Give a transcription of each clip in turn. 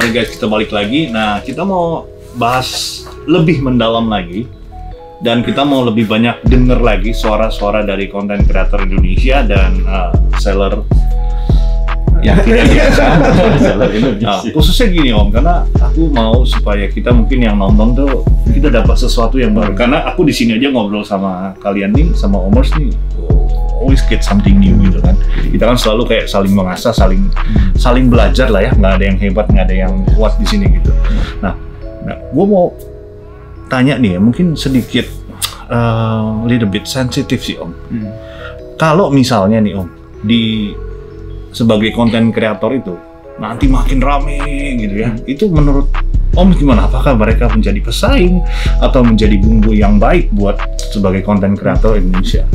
Oke guys, kita balik lagi. Nah, kita mau bahas lebih mendalam lagi. Dan kita mau lebih banyak denger lagi suara-suara dari konten kreator Indonesia dan seller yang tidak biasa. Seller Indonesia. Khususnya gini Om, karena aku mau supaya kita mungkin yang nonton tuh kita dapat sesuatu yang baru. Karena aku di sini aja ngobrol sama kalian nih, sama Omers nih, always get something new gitu kan. Kita kan selalu kayak saling mengasah, saling belajar lah ya. Nggak ada yang hebat, nggak ada yang kuat di sini gitu. Nah, gue mau tanya nih ya, mungkin sedikit little bit sensitif sih Om. Kalau misalnya nih Om, sebagai konten kreator itu nanti makin rame gitu ya, itu menurut Om gimana? Apakah mereka menjadi pesaing atau menjadi bumbu yang baik buat sebagai konten kreator Indonesia?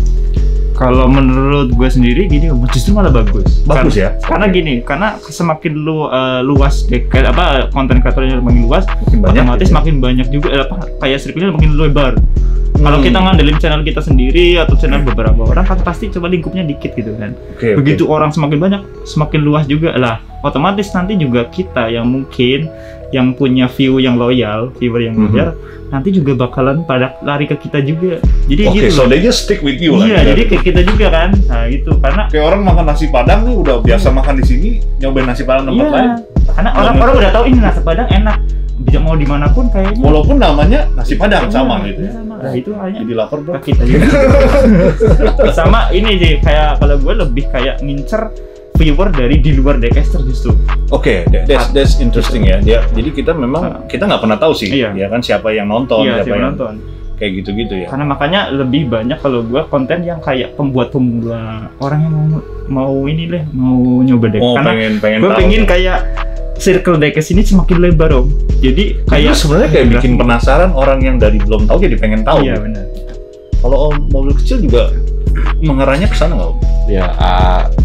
Kalau menurut gue sendiri gini, justru malah bagus. Bagus ya? Karena gini, karena semakin luas konten kreatornya makin luas, makin banyak, otomatis gitu. Makin banyak juga kayak circle-nya makin lebar. Kalau kita ngandelin channel kita sendiri atau channel beberapa orang kan pasti coba lingkupnya dikit gitu kan. Begitu orang semakin banyak, semakin luas juga lah. Otomatis nanti juga kita yang mungkin yang punya viewer yang loyal, nanti juga bakalan pada lari ke kita juga. Jadi gitu. So they just stick with you lah. Iya, jadi kayak kita juga kan. Nah, itu karena kayak orang makan nasi Padang nih udah biasa makan di sini, nyobain nasi Padang tempat lain. Karena orang-orang udah tahu ini nasi Padang enak. Bisa mau dimanapun kayaknya. Walaupun namanya nasi Padang sama gitu ya. Nah, itu hanya jadi lapar bro. Kita juga. Sama ini sih, kayak kalau gue lebih kayak ngincer viewer dari di luar Daycaster justru. Oke, that's interesting ya. Jadi kita memang kita nggak pernah tahu sih, ya kan siapa yang nonton, siapa yang nonton. Kayak gitu-gitu ya. Karena makanya lebih banyak kalau gue konten yang kayak pembuat-pemula, orang yang mau ini deh, mau nyoba deh. Karena gue pengen kayak circle Daycast ini semakin lebar Om. Jadi kayak sebenarnya kayak bikin penasaran orang yang dari belum tahu jadi pengen tahu. Iya benar. Kalau Om mobil kecil juga mengarahnya ke sana nggak Om? Ya,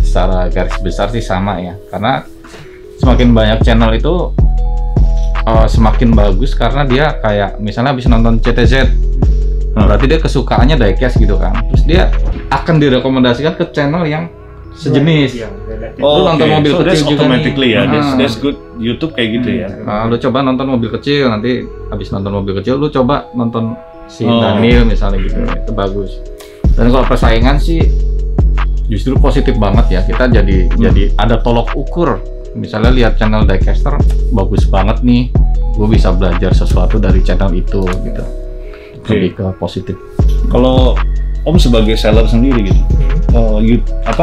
secara garis besar sih sama ya. Karena semakin banyak channel itu semakin bagus karena dia kayak misalnya habis nonton CTZ, berarti dia kesukaannya diecast gitu kan. Terus dia akan direkomendasikan ke channel yang sejenis. Lu nonton mobil kecil juga automatically ya. That's good. YouTube kayak gitu ya. Lu coba nonton mobil kecil, nanti habis nonton mobil kecil lu coba nonton si Daniel misalnya gitu. Itu bagus. Dan kalau persaingan sih justru positif banget ya. Kita jadi ada tolok ukur. Misalnya lihat channel Daycaster bagus banget nih, gue bisa belajar sesuatu dari channel itu gitu. Lebih ke positif. Kalau Om sebagai seller sendiri gitu,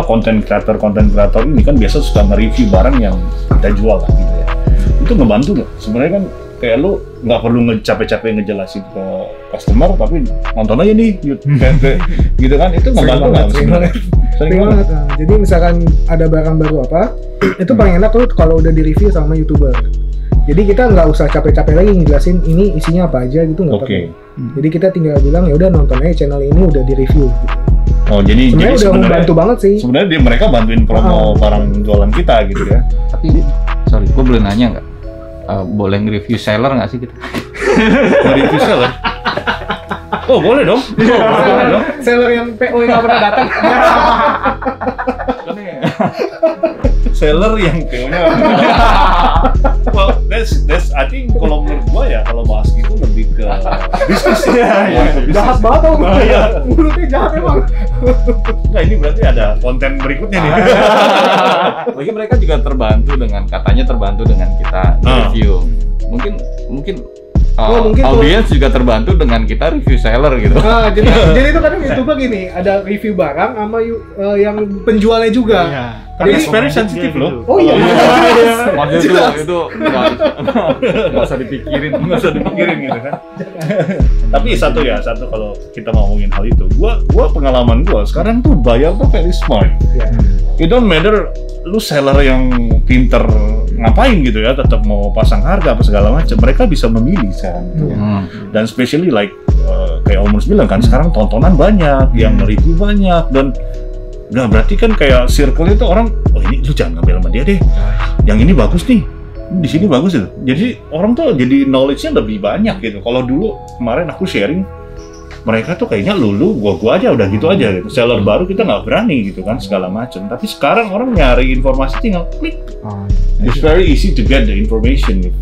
konten kreator ini kan biasa suka nge-review barang yang kita jual kan gitu ya. Itu ngebantu nggak? Sebenarnya kan kayak lu nggak perlu capek-capek ngejelasin ke customer, tapi nonton aja nih gitu kan, itu ngebantu nggak? Sering banget. Jadi misalkan ada barang baru apa, itu paling enak tuh kalau udah di-review sama YouTuber. Jadi kita nggak usah capek-capek lagi ngejelasin ini isinya apa aja gitu, nggak perlu. Jadi kita tinggal bilang ya udah nonton aja channel ini udah di-review gitu. Oh, jadi udah membantu banget sih. Sebenarnya mereka bantuin promo barang jualan kita gitu ya. Tapi sorry, gue boleh nanya nggak? Boleh nge-review seller nggak sih kita? Nge-review seller? Oh boleh dong. Boleh dong. Seller yang PO yang nggak pernah datang. Seller yang PO-nya. Well, that's I think kalau menurut gua ya kalau bahas gitu lebih ke bisnis ya. Jahat banget dong. Mulutnya jahat emang. Nah ini berarti ada konten berikutnya nih. Lagi mereka juga terbantu dengan kita review. Mungkin audiens juga terbantu dengan kita review seller gitu. Jadi itu kadang YouTuber gini, ada review barang sama yang penjualnya juga. Jadi very sensitif loh. Oh iya. Maksudnya itu nggak usah dipikirin gitu kan. Tapi satu kalau kita ngomongin hal itu, gua pengalaman gua sekarang tuh bayar tuh very smart. It don't matter lu seller yang pinter ngapain gitu ya, tetap mau pasang harga apa segala macam, mereka bisa memilih sekarang. Dan especially like kayak Omers bilang kan, sekarang tontonan banyak, yang review banyak, dan nggak berarti kan kayak circle itu orang, oh ini lu jangan ngambil sama dia deh, yang ini bagus nih, di sini bagus itu. Jadi orang tuh jadi knowledge-nya lebih banyak gitu. Kalau dulu kemarin aku sharing mereka tuh kayaknya lulu, gua aja udah gitu aja gitu. Seller baru kita nggak berani gitu kan segala macam. Tapi sekarang orang nyari informasi tinggal klik. It's very easy to get the information gitu.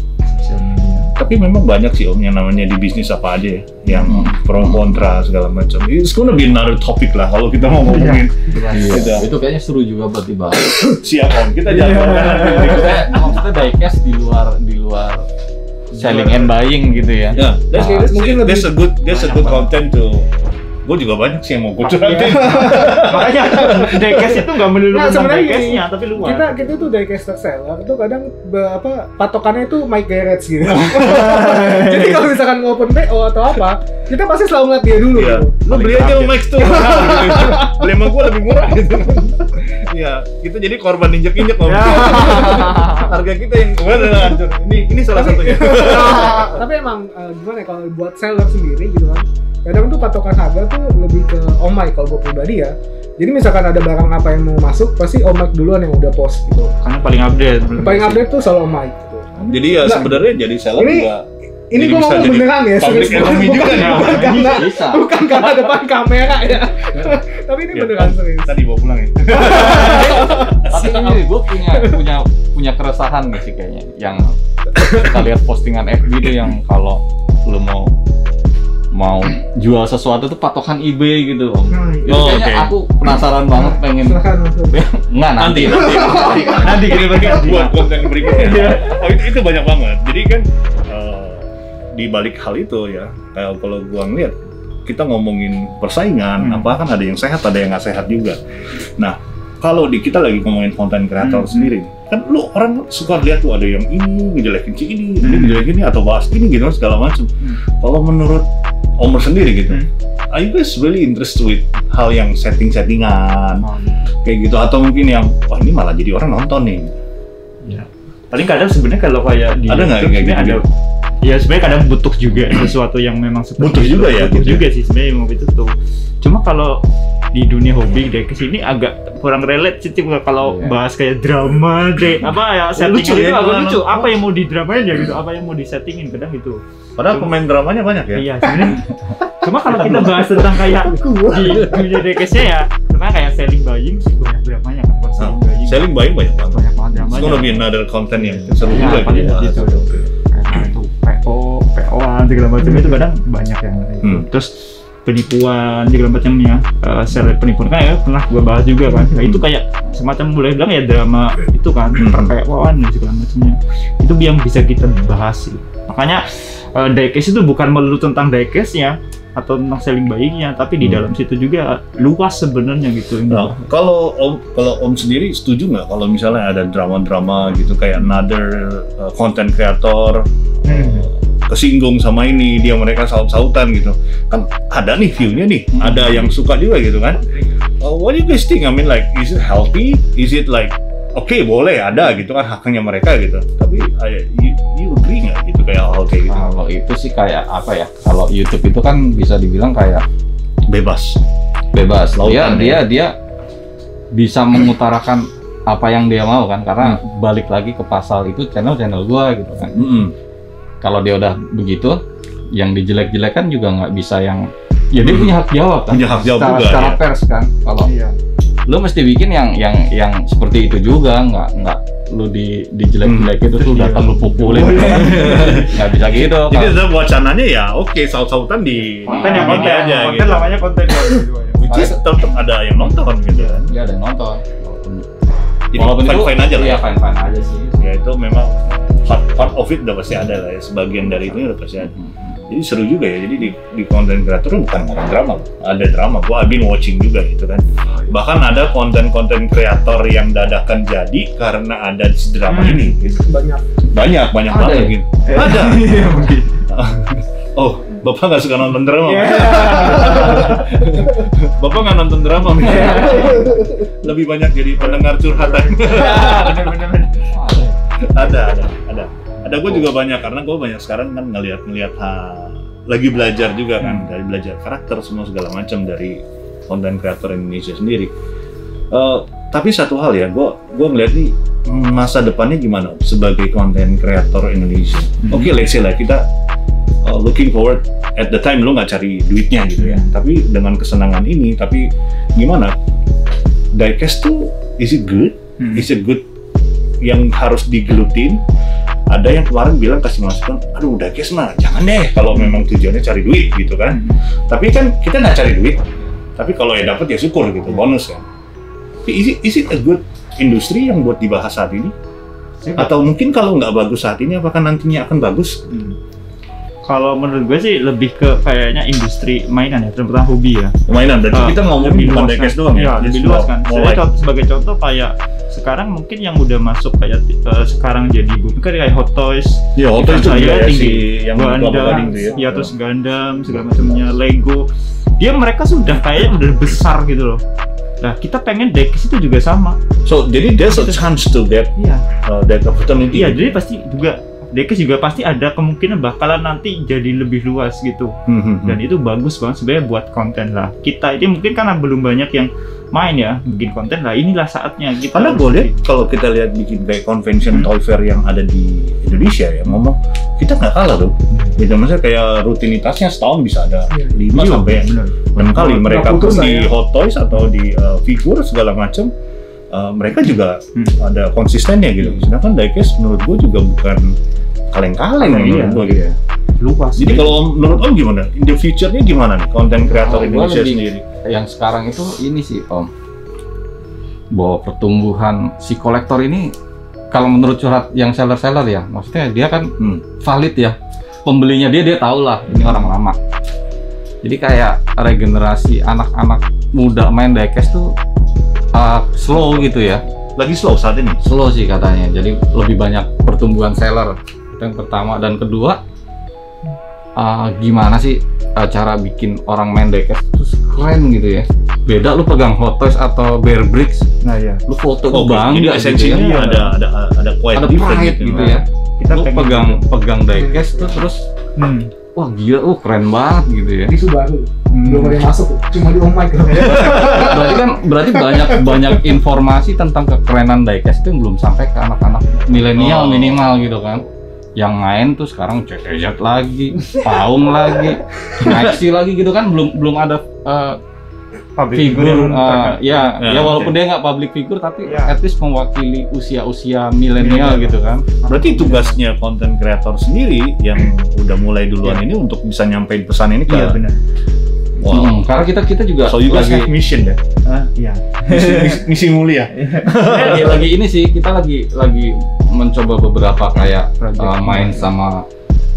Tapi memang banyak sih Om yang namanya di bisnis apa aja ya, yang pro kontra segala macam. It's gonna be another topic lah kalau kita mau ngomongin. Iya. Itu kayaknya seru juga buat dibahas. Siap Om, kita jangan Maksudnya diecast di luar selling and buying gitu ya. Ya, mungkin that's a good content to. Gue juga banyak sih yang mau gue curhatin. Makanya diecast itu nggak melulu tentang diecastnya, tapi luar. Kita tuh diecaster seller itu kadang patokannya itu my garage gitu. Jadi kalau misalkan mau open PO atau apa, kita pasti selalu ngeliat dia dulu. Iya. Lo beli aja Max tuh. Beli sama gue lebih murah gitu. Iya, kita jadi korban injek-injek Om. Harga kita yang udah hancur. Ini salah satunya. Tapi emang gimana ya kalau buat seller sendiri gitu kan. Kadang tuh patokan harga tuh lebih ke omai kalau gue pribadi ya. Jadi misalkan ada barang apa yang mau masuk, pasti omai duluan yang udah post gitu. Karena paling update. Paling update tuh selalu omai gitu. Jadi ya sebenarnya jadi seller juga. Ini gue ngomong beneran ya, public enemy juga nih. Bukan karena depan kamera ya. Tapi ini beneran serius. Tadi bawa pulang ya. Tapi ini gue punya keresahan nih sih kayaknya. Yang kita lihat postingan FB itu yang kalau lu mau jual sesuatu tuh patokan eBay gitu Om. Itu kayaknya aku penasaran banget pengen. Enggak nanti kita buat konten berikutnya. Oh itu banyak banget. Jadi kan di balik hal itu ya, kalau gua ngeliat kita ngomongin persaingan, apa kan ada yang sehat, ada yang nggak sehat juga. Nah kalau kita lagi ngomongin konten kreator sendiri, kan lu orang suka lihat tuh ada yang ini ngejelekin si ini ngejelekin ini atau bahas ini gitu segala macam. Kalau menurut Omer sendiri gitu, are you guys really interested with hal yang settingan kayak gitu atau mungkin yang wah ini malah jadi orang nonton nih? Ya. Paling kadang sebenarnya kalau kayak di ada nggak kayak gitu? Ada. Ya sebenarnya kadang butuh juga sesuatu yang memang butuh juga ya. Butuh juga sih sebenarnya mau itu tuh. Cuma kalau di dunia hobi deh kesini agak kurang relate sih kalau bahas kayak drama apa ya setting lucu, itu ya, agak lucu. Apa yang mau didramain ya gitu, apa yang mau disettingin kadang gitu. Padahal pemain dramanya banyak ya. Iya sebenarnya. Cuma kalau kita bahas tentang kayak di dunia dekesnya ya, sebenarnya kayak selling buying sih banyak dramanya kan. Selling buying banyak banget. Banyak banget dramanya. It's gonna be another content yang seru juga gitu. Kayak itu PO-an segala macam itu kadang banyak yang itu. Terus penipuan segala macamnya, seller penipuan kan ya pernah gua bahas juga kan. Nah, itu kayak semacam boleh bilang ya drama itu kan, perpeoan dan segala macamnya. Itu yang bisa kita bahas sih. Makanya diecast itu bukan melulu tentang diecast-nya atau tentang selling buying-nya, tapi di dalam situ juga luas sebenarnya gitu. Nah, kalau Om sendiri setuju nggak kalau misalnya ada drama-drama gitu kayak another content creator kesinggung sama ini, mereka saut-sautan gitu kan, ada nih view-nya nih, ada yang suka juga gitu kan. What do you guys think? I mean like, is it healthy? Is it like, oke, boleh ada gitu kan haknya mereka gitu, tapi you agree nggak gitu kayak hal kayak gitu? Kalau itu sih kayak apa ya, kalau YouTube itu kan bisa dibilang kayak bebas dia bisa mengutarakan apa yang dia mau kan, karena balik lagi ke pasal itu channel gua gitu kan. Kalau dia udah begitu, yang dijelek-jelekan juga nggak bisa yang ya dia punya hak jawab kan, secara pers kan. Kalau lu mesti bikin yang seperti itu juga, nggak lu dijelek-jelekin terus lu datang lu pukulin, nggak bisa gitu. Jadi ada wacananya ya oke, saut-sautan di konten yang konten aja konten gitu. namanya konten which is tetap ada yang nonton gitu kan. Iya, ada yang nonton. Walaupun itu fine aja lah. Iya, fine aja sih. Ya itu memang part of it udah pasti ada lah ya, sebagian dari itu udah pasti ada. Jadi seru juga ya, jadi di konten kreator bukan drama, ada drama. Gua I've been watching juga gitu kan. Bahkan ada konten kreator yang dadakan jadi karena ada drama ini gitu. Banyak banget gitu. Ada. Oh, Bapak nggak suka nonton drama? Bapak nggak nonton drama? Lebih banyak jadi pendengar curhatan. Bener. Ada gue juga banyak, karena gue banyak sekarang kan ngelihat lagi belajar juga kan, dari belajar karakter semua segala macam dari konten kreator Indonesia sendiri. Tapi satu hal ya, gue ngeliat nih masa depannya gimana sebagai konten kreator Indonesia. Oke, let's say lah kita looking forward at the time lu nggak cari duitnya gitu ya, tapi dengan kesenangan ini. Tapi gimana, diecast tuh is it good? Is it good yang harus digelutin? Ada yang kemarin bilang kasih masukan, aduh diecast mah jangan deh kalau memang tujuannya cari duit gitu kan. Tapi kan kita nggak cari duit, tapi kalau ya dapat ya syukur gitu, bonus kan. Tapi is it a good industri yang buat dibahas saat ini? Atau mungkin kalau nggak bagus saat ini, apakah nantinya akan bagus? Kalau menurut gue sih lebih ke kayaknya industri mainan ya, terutama hobi ya. Mainan, berarti kita ngomongin bukan diecast doang ya? Lebih luas kan. Sebagai contoh kayak sekarang mungkin yang udah masuk kayak sekarang jadi bukan kayak Hot Toys. Ya, Hot Toys itu saya si yang Gundam, itu ya terus Gundam segala macamnya, Lego. Mereka sudah kayaknya udah besar gitu loh. Nah, kita pengen diecast itu juga sama. So, jadi there's a chance to get that opportunity. Iya, jadi pasti juga diecast juga pasti ada kemungkinan bakalan nanti jadi lebih luas gitu. Dan itu bagus banget sebenarnya buat konten lah. Kita ini mungkin karena belum banyak yang main ya, bikin konten lah, inilah saatnya kita. Karena gue lihat kalau kita lihat bikin kayak convention toy fair yang ada di Indonesia ya, ngomong kita nggak kalah tuh. Gitu, maksudnya kayak rutinitasnya setahun bisa ada 5 sampai 6 kali. Mereka pun di Hot Toys atau di figur segala macam, mereka juga ada konsistennya gitu. Sedangkan diecast menurut gue juga bukan kaleng-kaleng menurut gue gitu. Luas. Jadi kalau menurut Om gimana? In the future-nya gimana nih konten kreator Indonesia sendiri? Yang sekarang itu ini sih Om, bahwa pertumbuhan si kolektor ini, kalau menurut curhat yang seller-seller ya, maksudnya dia kan valid ya, pembelinya dia tahu lah ini orang lama. Jadi kayak regenerasi anak-anak muda main diecast tuh slow gitu ya. Lagi slow saat ini? Slow sih katanya, jadi lebih banyak pertumbuhan seller. Itu yang pertama. Dan kedua, gimana sih cara bikin orang main diecast terus keren gitu ya. Beda lu pegang Hot Toys atau Bear Bricks, nah ya, lu foto bangga gitu esensinya ya. ada quite ada different pride gitu ya. Kita lu pegang diecast tuh terus wah gila, keren banget gitu ya. Itu baru belum ada yang masuk, cuma di mic. berarti banyak informasi tentang kekerenan diecast itu yang belum sampai ke anak-anak milenial minimal gitu kan. Yang main tuh sekarang CTZ lagi, Paung lagi, Maxi lagi gitu kan, belum ada figur ya walaupun dia nggak public figure tapi at least mewakili usia milenial gitu kan. Berarti tugasnya konten kreator sendiri yang udah mulai duluan ini untuk bisa nyampein pesan ini ke benar. Wow. Karena kita juga so you guys have mission ya? Iya. Misi mulia. lagi ini sih kita lagi mencoba beberapa kayak main sama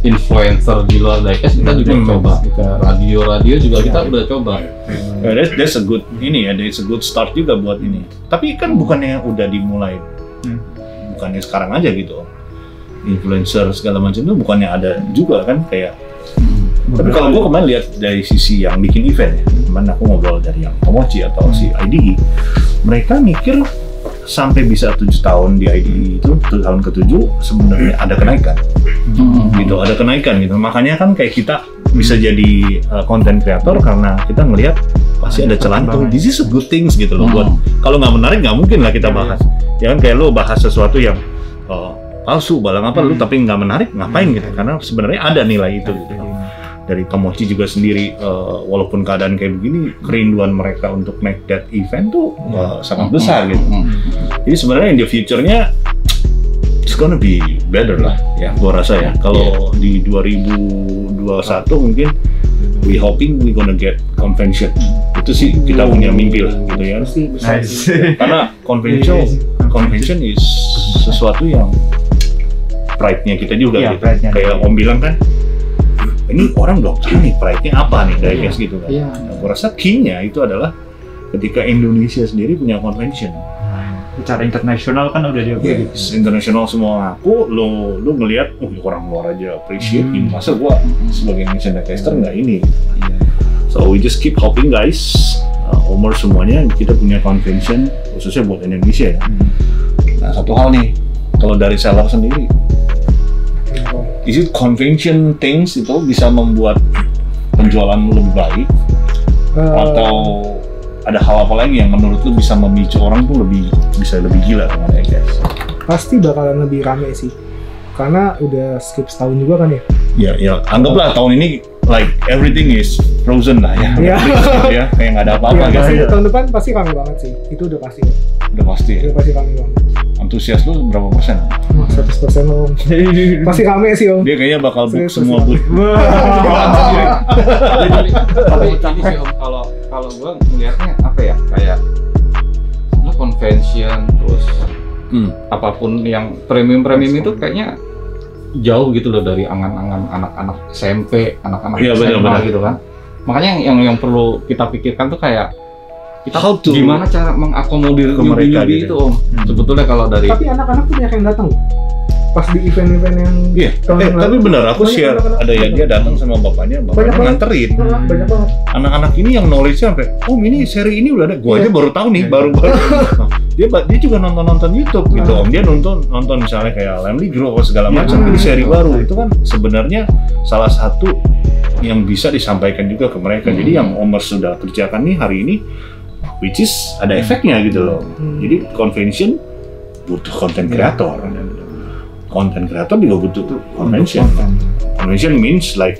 influencer di luar diecast. Kita juga coba ke radio juga kita udah coba. That's a good that's a good start juga buat ini. Tapi kan bukannya udah dimulai, bukannya sekarang aja gitu. Influencer segala macam itu bukannya ada juga kan kayak. Tapi kalau gue kemarin lihat dari sisi yang bikin event ya, kemarin aku ngobrol dari yang Tomochi atau si IDE, mereka mikir sampai bisa 7 tahun di IDE itu, tahun ke-7 sebenarnya ada kenaikan, gitu, ada kenaikan gitu. Makanya kan kayak kita bisa jadi content creator karena kita ngelihat pasti ada celahnya tuh. This is a good things gitu loh. Buat kalau nggak menarik nggak mungkin lah kita bahas. Ya kan kayak lo bahas sesuatu yang palsu, balang apa lu tapi nggak menarik, ngapain gitu? Karena sebenarnya ada nilai itu gitu. Dari Tomochi juga sendiri, walaupun keadaan kayak begini, kerinduan mereka untuk make that event tuh sangat besar gitu. Jadi sebenarnya in the future-nya it's gonna be better lah ya, gua rasa ya. Kalau di 2021 mungkin we hoping we gonna get convention. Itu sih kita punya mimpi lah gitu ya. Karena convention is sesuatu yang pride-nya kita juga gitu. Kayak Om bilang kan, ini orang udah tahu nih pride-nya apa nih diecast gitu kan. Nah, gue rasa key-nya itu adalah ketika Indonesia sendiri punya convention. Secara internasional kan udah diakui. Internasional semua ngaku, lo ngelihat, orang luar aja appreciate, masa gua sebagai Indonesian diecaster nggak ini. So we just keep hoping guys, umur semuanya kita punya convention khususnya buat Indonesia ya. Nah satu hal nih, kalau dari seller sendiri, is it convention things itu bisa membuat penjualanmu lebih baik? Atau ada hal apa lagi yang menurut lu bisa memicu orang tuh bisa lebih gila dengan diecast? Pasti bakalan lebih rame sih. karena udah skip setahun juga kan ya. Ya, anggaplah tahun ini like everything is frozen lah ya. Iya. Ya, kayak nggak ada apa-apa Iya, pasti gitu. tahun depan pasti rame banget sih. Itu udah pasti. Udah pasti. Udah pasti rame banget. Antusias lu berapa persen? 100% Om. Pasti rame sih Om. Dia kayaknya bakal book Serius, semua serius. booth. Tapi ini sih Om, kalau gue melihatnya apa ya, kayak lu convention terus apapun yang premium itu kayaknya jauh gitu loh dari angan-angan anak-anak SMP, anak-anak Iya, SMA benar. gitu kan. Makanya yang perlu kita pikirkan tuh kayak kita How to- gimana cara mengakomodir ke mereka newbie gitu. itu Om. Sebetulnya kalau dari Tapi anak-anak tuh banyak yang datang pas di event-event yang Iya. tahun yang Tapi lalu. benar aku Banyak share anak-anak ada ya datang. dia datang sama bapaknya banget. nganterin. Banyak banget. Anak-anak ini yang knowledge-nya sampai, oh ini seri ini udah ada. Gua aja Iya. baru tahu nih, baru. Dia juga nonton YouTube gitu Om. Dia nonton misalnya kayak Lemley Grow atau segala macam. Ini seri baru itu kan sebenarnya salah satu yang bisa disampaikan juga ke mereka. Jadi yang Omers sudah kerjakan nih hari ini, which is ada efeknya gitu loh. Jadi convention butuh content creator. Content creator juga butuh convention. Convention means like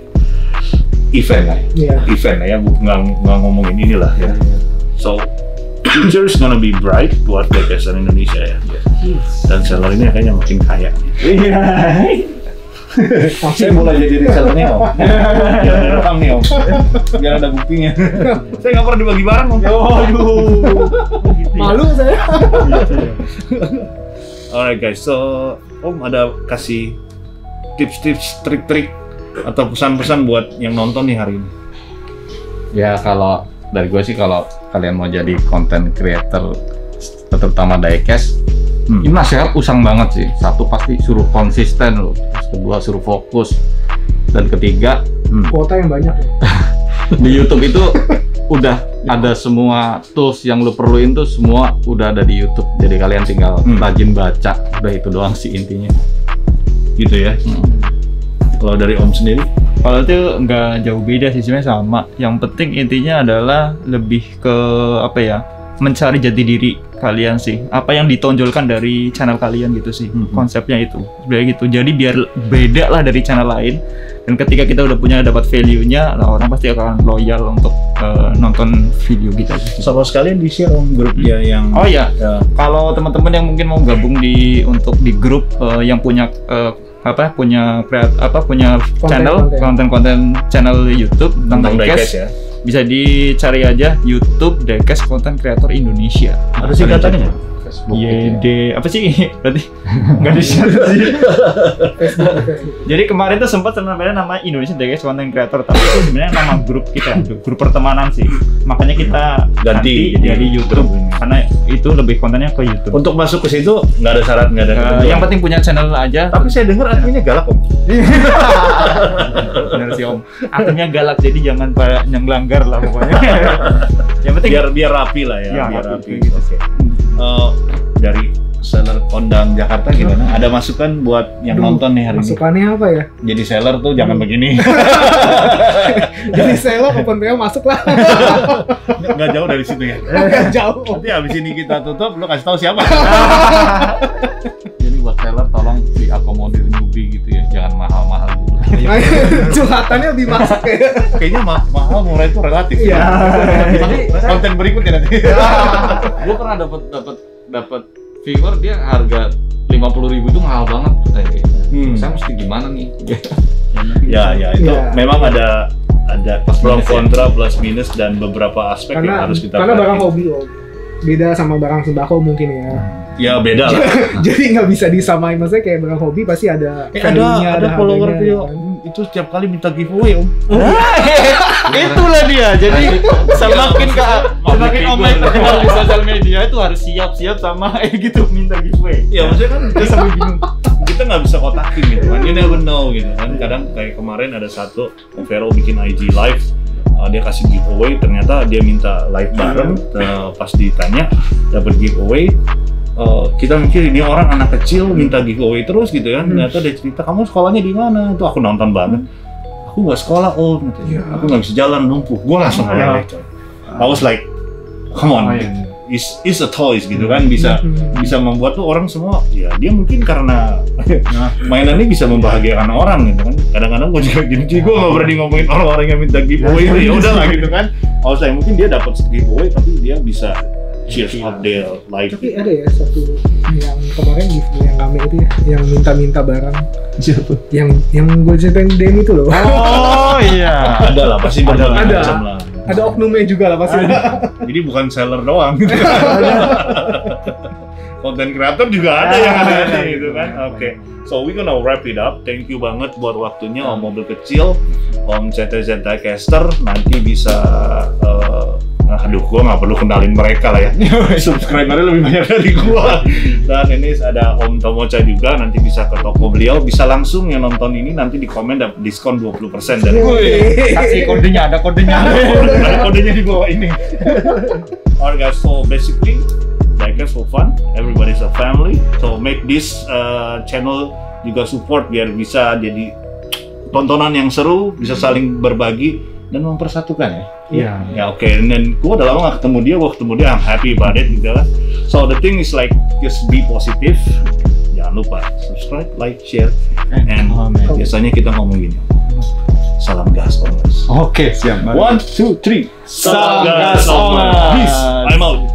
event lah. Iya. Event lah ya, nggak ngomongin inilah ya. So future is gonna be bright buat podcaster Indonesia ya. Dan seller ini kayaknya makin kaya. Saya mulai jadi resellernya Om. Biar direkam nih Om. Biar ada buktinya. Saya nggak pernah dibagi barang Om. Malu saya. Alright guys, so Om ada kasih tips-tips, trik-trik atau pesan-pesan buat yang nonton nih hari ini. ya kalau dari gue sih kalau kalian mau jadi content creator terutama diecast, ini nasihat usang banget sih. Satu pasti suruh konsisten loh, terus kedua suruh fokus, dan ketiga Kuota yang banyak ya. di YouTube itu udah ada semua tools yang lu perluin tuh semua udah ada di YouTube. Jadi kalian tinggal rajin baca, udah itu doang sih intinya. Gitu ya. Kalau dari Om sendiri? Kalau itu nggak jauh beda sih, sebenarnya sama. Yang penting intinya adalah lebih ke apa ya, mencari jati diri kalian sih. Apa yang ditonjolkan dari channel kalian gitu sih. Konsepnya itu sebenarnya gitu. Jadi biar beda lah dari channel lain. Dan ketika kita udah punya dapat value-nya, lah orang pasti akan loyal untuk nonton video kita. Sama sekalian di share Om grupnya yang. Oh iya, kalau teman-teman yang mungkin mau gabung di grup yang punya punya channel konten channel YouTube tentang diecast ya. bisa dicari aja YouTube Diecast Content Creator Indonesia. Ada singkatannya nggak? Facebook YD apa sih berarti nggak di share sih. Jadi kemarin tuh sempat sebenarnya nama Indonesia Diecast Content Creator, tapi itu sebenarnya nama grup kita, grup pertemanan sih. Makanya kita Ganti jadi YouTube grup. karena itu lebih kontennya ke YouTube. Untuk masuk ke situ nggak ada syarat, nggak ada ketentuan. Yang penting punya channel aja. Tapi saya dengar adminnya galak Om. Bener sih Om. Adminnya galak, jadi jangan yang langgar lah pokoknya. Yang penting Biar rapi lah ya. Ya, biar rapi, rapi. gitu sih. Dari seller kondang Jakarta gimana? Ada masukan buat yang nonton nih hari ini? Masukannya apa ya? Jadi seller tuh jangan begini. Jadi saya open PO masuk lah. Nggak jauh dari situ ya. Jauh. Nanti abis ini kita tutup, lo kasih tahu siapa. Jadi buat seller tolong diakomodir newbie gitu ya, jangan mahal-mahal dulu. Curhatannya lebih masuk ya. Kayaknya mahal murah itu relatif. Iya. Tapi konten berikutnya nanti. Gue pernah dapat viewer dia harga 50.000 itu mahal banget. Saya mesti gimana nih? Ya itu Iya. memang ada pro minus ya. kontra plus minus dan beberapa aspek yang harus kita karena barang perhatiin. hobi Om. Beda sama barang sembako mungkin ya. Ya beda lah. Jadi nggak bisa disamain, maksudnya kayak barang hobi pasti ada value-nya, ada follower harganya, tuh kan. itu setiap kali minta giveaway Om. itulah dia. Jadi semakin Om Mike terkenal di sosial media itu harus siap-siap sama gitu minta giveaway. Ya maksudnya kan Dia sampai bingung. kita nggak bisa kotakin gitu kan, you never know gitu kan. Kadang kayak kemarin ada satu Vero bikin IG live, dia kasih giveaway, ternyata dia minta live bareng, pas ditanya dapat giveaway, kita mikir ini orang anak kecil minta giveaway terus gitu kan. Ternyata dia cerita, kamu sekolahnya di mana? Itu aku nonton banget. Aku nggak sekolah Om, katanya. Aku nggak bisa jalan lumpuh. Gue langsung meleleh coy. I was like, come on, is a toys gitu kan, bisa membuat tuh orang semua ya dia mungkin karena mainannya bisa membahagiakan orang gitu kan. Kadang-kadang gue juga gini, gue nggak berani ngomongin orang-orang yang minta giveaway itu, ya udahlah gitu kan. Saya mungkin dia dapat giveaway tapi dia bisa cheers up their life. Tapi ada ya satu yang kemarin giveaway yang kami itu ya, yang minta barang. Siapa? Yang gue ceritain Denny itu loh. Oh iya. Ada lah pasti berbagai macam lah. Ada oknumnya juga lah pasti. Jadi bukan seller doang gitu. Content creator juga ada yang ada gitu kan. Oke. So we gonna wrap it up. Thank you banget buat waktunya Om Mobil Kecil, Om ZZ Caster. Nanti bisa aduh, gua nggak perlu kenalin mereka lah ya. Subscribernya lebih banyak dari gua. Dan ini ada Om Tomocha juga, nanti bisa ke toko beliau, bisa langsung yang nonton ini nanti di komen dapat diskon 20% dari. Kasih kodenya, ada kodenya. Ada kodenya di bawah ini. Alright guys, so basically bikers for fun, everybody's a family. So make this channel juga support biar bisa jadi tontonan yang seru, bisa saling berbagi dan mempersatukan ya. Iya. Ya oke, dan gue udah lama gak ketemu dia, I'm happy about it gitu kan. So the thing is like just be positive. Jangan lupa subscribe, like, share, and biasanya kita ngomong gini. Salam gas owners. Oke, siap. 1, 2, 3. Salam gas owners. Peace. I'm out.